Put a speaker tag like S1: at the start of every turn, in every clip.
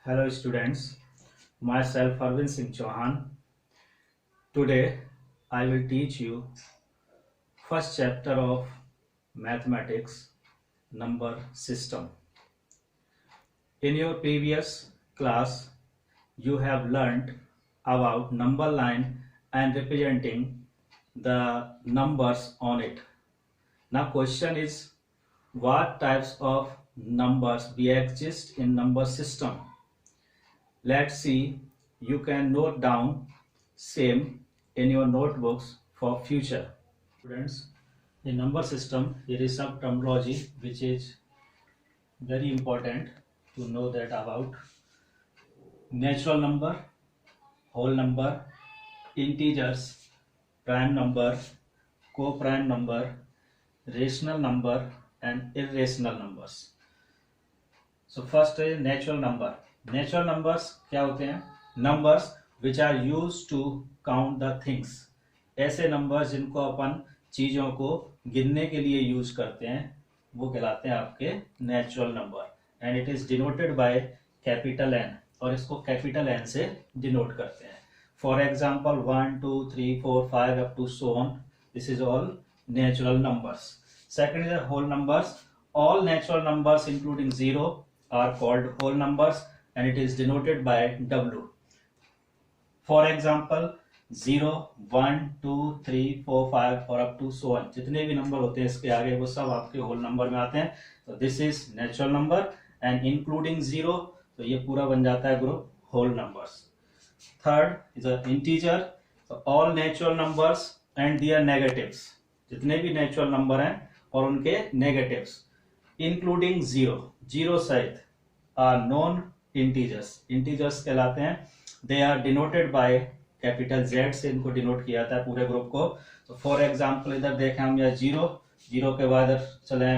S1: Hello students, myself Arvind Singh Chauhan. Today I will teach you first chapter of mathematics number system. In your previous class you have learnt about number line and representing the numbers on it. Now question is what types of numbers we exist in number system. Let's see, you can note down same in your notebooks for future. Students, in number system, there is some terminology which is very important to know that about natural number, whole number, integers, prime number, co-prime number, rational number and irrational numbers. So first is natural number. Natural numbers क्या होते हैं? Numbers which are used to count the things. ऐसे numbers जिनको अपन चीजों को गिनने के लिए यूज करते हैं वो कहलाते हैं आपके natural number and it is denoted by capital N और इसको capital N से denote करते हैं. For example 1, 2, 3, 4, 5 up to so on. This is all natural numbers. Second is whole numbers. All natural numbers including 0 are called whole numbers and it is denoted by W. For example 0, 1, 2, 3, 4, 5 और up to so on. जितने भी number होते हैं इसके आगे वो सब आपके होल नंबर में आते हैं. तो this is natural number and including 0 तो ये पूरा बन जाता है group whole numbers. Third is a integer. तो all natural numbers and their negatives. जितने भी नेचुरल नंबर हैं और उनके नेगेटिव्स इंक्लूडिंग 0 सहित आर नॉन इंटीजर्स. इंटीजर्स कहलाते हैं. They are denoted by capital Z से इनको डिनोट किया जाता है पूरे ग्रुप को. तो फॉर एग्जांपल इधर देखें हम या 0 के बाद चले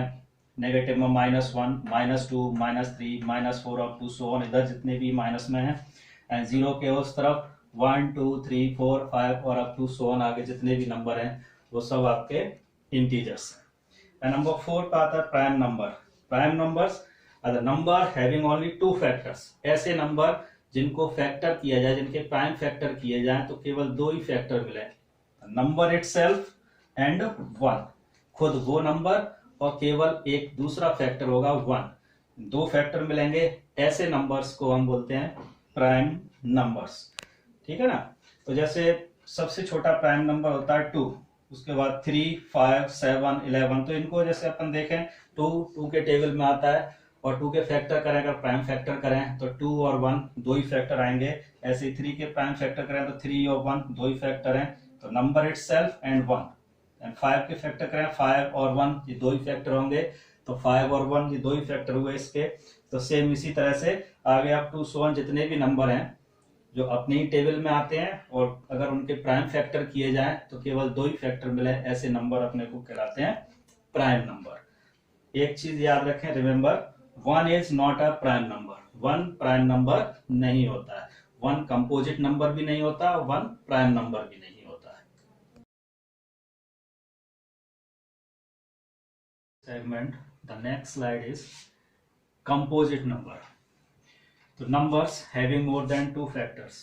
S1: नेगेटिव में -1, -2, -3, -4 अप टू सो ऑन. इधर जितने भी माइनस में हैं एंड 0 के उस तरफ 1, 2, 3, 4, 5 और अप टू सो ऑन आगे जितने भी नंबर हैं वो सब आपके इंटीजर्स हैं. नंबर 4 पे आता है prime number. Prime numbers are the number having only 2 factors. ऐसे नंबर जिनको फैक्टर किया जाए, जिनके प्राइम फैक्टर किए जाए तो केवल 2 ही फैक्टर मिले. Number itself and 1. खुद वो नंबर और केवल एक दूसरा फैक्टर होगा 1. 2 फैक्टर मिलेंगे. ऐसे नंबर्स को हम बोलते हैं प्राइम नंबर्स. ठीक है ना. तो जैसे सबसे छोटा प्राइम नंबर होता है 2, उसके बाद 3, 5, 7, 11. तो इनको जैसे अपन देखें 2 के टेबल में आता है और 2 के फैक्टर करें, अगर प्राइम फैक्टर करें तो 2 और 1 2 ही फैक्टर आएंगे. ऐसे 3 के प्राइम फैक्टर करें तो 3 और 1 2 ही फैक्टर हैं. तो नंबर इटसेल्फ एंड 1. एंड 5 के फैक्टर करें 5 और 1 ये 2 ही फैक्टर होंगे. तो 5 और 1 ये 2 ही फैक्टर हुए इसके. तो सेम इसी तरह से आगे अप टू सो ऑन जितने भी नंबर हैं जो अपने ही टेबल में आते हैं और अगर उनके प्राइम फैक्टर किए जाएं तो केवल 2 ही फैक्टर मिले, ऐसे नंबर अपने को कहलाते हैं प्राइम नंबर. एक चीज याद रखें, remember 1 is not a prime number. 1 prime number नहीं होता है. 1 कंपोजिट नंबर भी नहीं होता, 1 प्राइम नंबर भी नहीं होता है. Segment the next slide is composite number. तो numbers having more than 2 factors.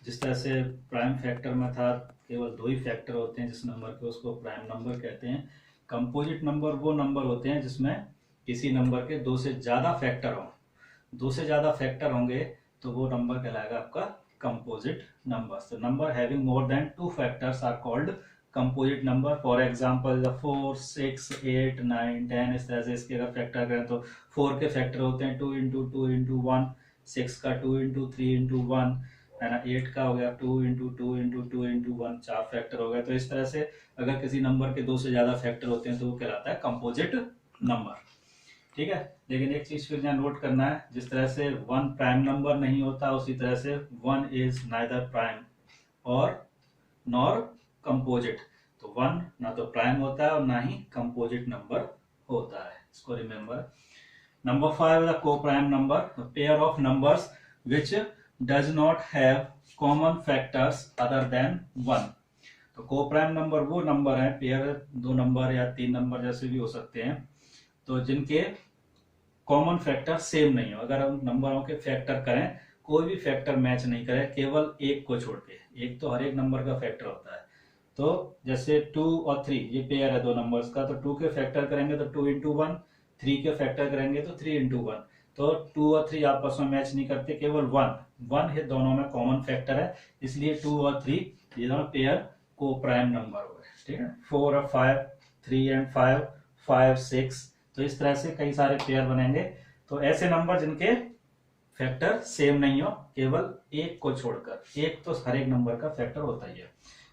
S1: जिस तरह से प्राइम फैक्टर में था केवल 2 ही फैक्टर होते हैं जिस नंबर के, उसको प्राइम नंबर कहते हैं. कंपोजिट नंबर वो नंबर होते हैं जिसमें किसी नंबर के 2 से ज्यादा फैक्टर हों. 2 से ज्यादा फैक्टर होंगे तो वो नंबर कहलाएगा आपका कंपोजिट नंबर. तो number having more than 2 factors are called composite number. For example 4, 6, 8, 9, 10. इस तरह से इसके अगर फैक्टर करें तो 4 के फैक्टर होते हैं 2 इंटू 2 इंटू 1, 6 का 2 इंटू 3 इंटू 1 है ना, 8 का हो गया 2 इंटू 2 इंटू 2 इंटू 1, 4 फैक्टर हो गया. तो इस तरह से अगर किसी नंबर के 2 से ज्यादा फैक्टर होते हैं तो वो कहलाता है कंपोजिट नंबर. ठीक है. लेकिन एक चीज फिर यहाँ नोट करना है, जिस तरह से 1 प्राइम नंबर नहीं होता उसी तरह से 1 इज नाइदर प्राइम और नॉर कंपोजिट. तो 1 ना तो प्राइम होता है और ना ही कंपोजिट नंबर होता है. इसको remember. Number 5 is a co-prime number, a pair of numbers which does not have common factors other than 1. तो co-prime number वो नंबर है, पेयर 2 नंबर या 3 नंबर जैसे भी हो सकते हैं, तो जिनके कॉमन फैक्टर सेम नहीं हो. अगर हम नंबरों के फैक्टर करें कोई भी फैक्टर मैच नहीं करे केवल एक को छोड़ के। एक तो हर एक नंबर का फैक्टर होता है। तो जैसे 2 और 3 ये पेयर है दो नंबर्स का, तो 2 के फैक्टर करेंगे तो 2 इंटू वन, 3 के फैक्टर करेंगे तो 3 इंटू वन। तो 2 और 3 आपस में मैच नहीं करते, केवल 1 है दोनों में कॉमन फैक्टर है, इसलिए 2 और 3 ये दोनों पेयर को प्राइम नंबर हो गए। ठीक है, 4 और 5, 3 एंड 5, 5 6, तो इस तरह से कई सारे पेयर बनेंगे। तो ऐसे नंबर जिनके फैक्टर सेम नहीं हो, केवल एक को छोड़कर, एक तो हर एक नंबर का फैक्टर होता ही है।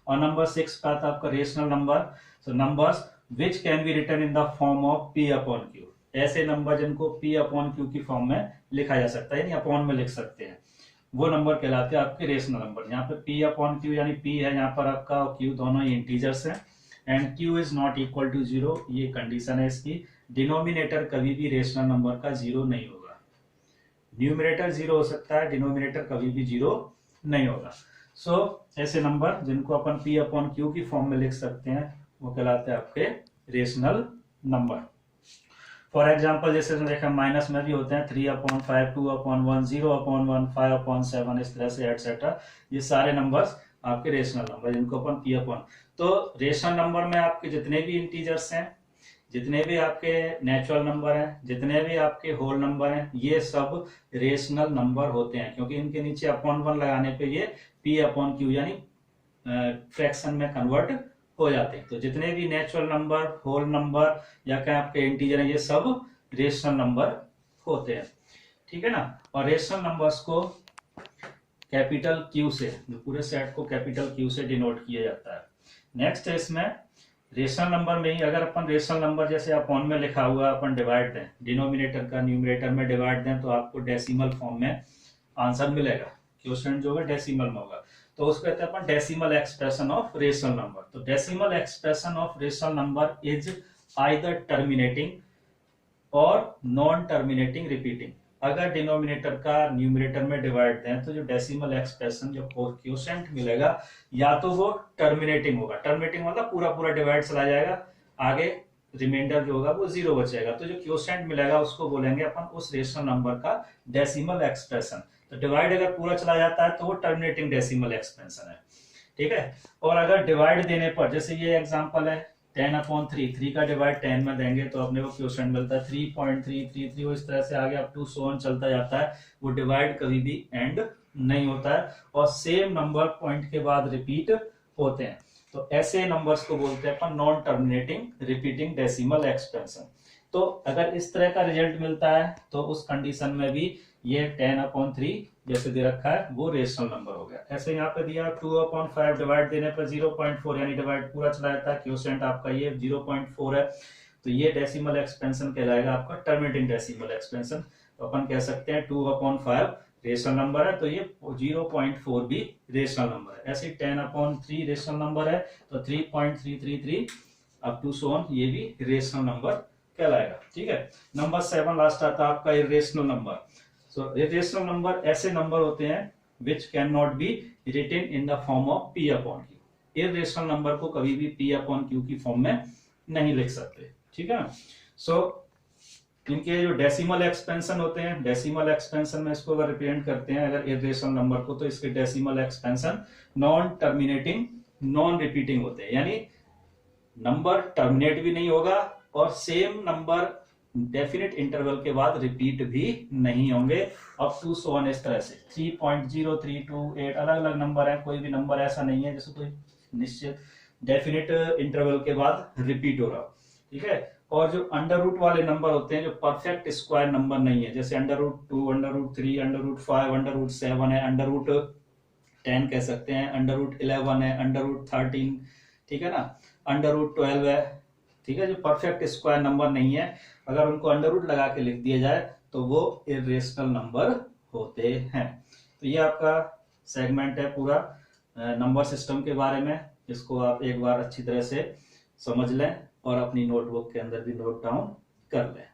S1: और नंबर 6 का था आपका rational number. So numbers which can be written in the form of p upon q, ऐसे नंबर जिनको p अपॉन q की फॉर्म में लिखा जा सकता है, यानी अपॉन में लिख सकते हैं, वो नंबर कहलाते हैं आपके रेशनल नंबर। यहाँ पे p अपॉन q यानी p है यहाँ पर आपका, q दोनों ही इंटीजर्स हैं, and q is not equal to 0, ये कंडीशन है इसकी। डिनोमिनेटर कभी भी रेशनल नंबर का 0 नहीं होगा। न्यूमरेटर 0 हो सकता है, डिनोमिनेटर कभी भी 0 नहीं होगा। सो ऐसे नंबर जिनको अपन p अपॉन q की फॉर्म में लिख सकते हैं वो कहलाते हैं आपके रेशनल नंबर। फॉर एग्जाम्पल जैसे देखा माइनस में भी होते हैं 3 अपॉन 5, 2 अपॉन 1, 0 अपॉन 1, 5 अपॉन 7, इस तरह से एटसेट्रा। ये सारे नंबर्स आपके रेशनल नंबर जिनको अपन p अपॉन। तो रेशनल नंबर में आपके जितने भी इंटीजर्स हैं, जितने भी आपके नेचुरल नंबर हैं, जितने भी आपके होल नंबर हैं, ये सब रेशनल नंबर होते हैं, क्योंकि इनके नीचे अपॉन 1 लगाने पे ये p अपॉन q यानी फ्रैक्शन में कन्वर्ट हो जाते हैं। तो जितने भी नेचुरल नंबर, होल नंबर या क्या आपके इंटीजर हैं, ये सब रेशनल नंबर होते हैं। ठीक है ना। और रेशनल नंबर्स को कैपिटल Q से, जो पूरे सेट को कैपिटल Q से डिनोट किया जाता है। नेक्स्ट है इसमें रेशनल नंबर में ही अगर अपन रेशनल नंबर जैसे अपॉन में लिखा हुआ अपन डिवाइड दें, डिनोमिनेटर का न्यूमरेटर में डिवाइड दें, तो आपको डेसिमल फॉर्म में आंसर मिलेगा। क्वेश्चन जो होगा डेसिमल में होगा, तो उसको कहते हैं अपन decimal expression of rational number. तो decimal expression of rational number is either terminating or non terminating repeating. अगर डिनोमिनेटर का न्यूमरेटर में डिवाइड दें तो जो डेसिमल एक्सप्रेशन जो कोएफिशिएंट मिलेगा या तो वो टर्मिनेटिंग होगा, टर्मिनेटिंग मतलब पूरा पूरा डिवाइड चला जाएगा, आगे रिमाइंडर जो होगा वो 0 बचेगा, तो जो कोएफिशिएंट मिलेगा उसको बोलेंगे अपन उस रेशनल नंबर का डेसिमल एक्सप्रेशन। तो डिवाइड अगर पूरा चला जाता है तो वो टर्मिनेटिंग डेसिमल एक्सप्रेशन है। ठीक है। और अगर डिवाइड देने पर, जैसे ये एग्जांपल है 10 अपॉन 3, 3 का डिवाइड 10 में देंगे तो अपने को क्वेश्चन मिलता है 3.333, वो इस तरह से आगे अप टू सो ऑन चलता जाता है। वो डिवाइड कभी भी एंड नहीं होता है और सेम नंबर पॉइंट के बाद रिपीट होते हैं। तो ऐसे नंबर्स को बोलते हैं अपन non terminating repeating decimal expression. तो अगर इस तरह का रिजल्ट मिलता है तो उस कंडीशन में भी ये 10 अपॉन 3 जैसे दे रखा है वो रेशनल नंबर हो गया। ऐसे यहाँ पे दिया 2 अपॉन 5 डिवाइड देने पर 0.4 यानी डिवाइड पूरा चला जाता है, क्वोशिएंट आपका ये 0.4 है, तो ये डेसिमल एक्सपेंशन कहलाएगा आपका टर्मिनेटिंग डेसिमल एक्सपेंशन। तो अपन कह सकते हैं 2 अपॉन 5 रेशनल नंबर है, तो ये 0.4 भी रेशनल नंबर है। ऐसे 10 अपॉन 3 रेशनल नंबर है, तो 3.333 अप टू सो ऑन ये भी रेशनल नंबर कहलाएगा। ठीक है। नंबर 7 लास्ट आता है आपका irrational number. So irrational number ऐसे नंबर होते हैं which can not be written in the form of p upon q। Irrational number को कभी भी p अपॉन q की फॉर्म में नहीं लिख सकते। ठीक है। सो इनके जो डेसिमल एक्सपेंशन होते हैं, डेसिमल एक्सपेंशन में इसको अगर रिप्रेजेंट करते हैं अगर इरेशनल नंबर को, तो इसके decimal expansion non terminating non repeating होते हैं, यानी नंबर टर्मिनेट भी नहीं होगा और सेम नंबर डेफिनेट इंटरवल के बाद रिपीट भी नहीं होंगे अप टू सो ऑन। इस तरह से 3.0328 अलग अलग नंबर है, कोई भी नंबर ऐसा नहीं है जैसे कोई निश्चित डेफिनेट इंटरवल के बाद रिपीट हो रहा हो। ठीक है। और जो अंडर रूट वाले नंबर होते हैं जो परफेक्ट स्क्वायर नंबर नहीं है, जैसे under root 2, under root 3, under root 5, under root 7 है, अंडर रूट 10 कह सकते हैं, अंडर रूट 11 है, अंडर रूट 13, ठीक है ना, अंडर रूट 12 है। ठीक है। जो परफेक्ट स्क्वायर नंबर नहीं है, अगर उनको अंडर रूट लगा के लिख दिया जाए तो वो इरेशनल नंबर होते हैं। तो ये आपका सेगमेंट है पूरा नंबर सिस्टम के बारे में। इसको आप एक बार अच्छी तरह से समझ लें और अपनी नोटबुक के अंदर भी नोट डाउन कर लें।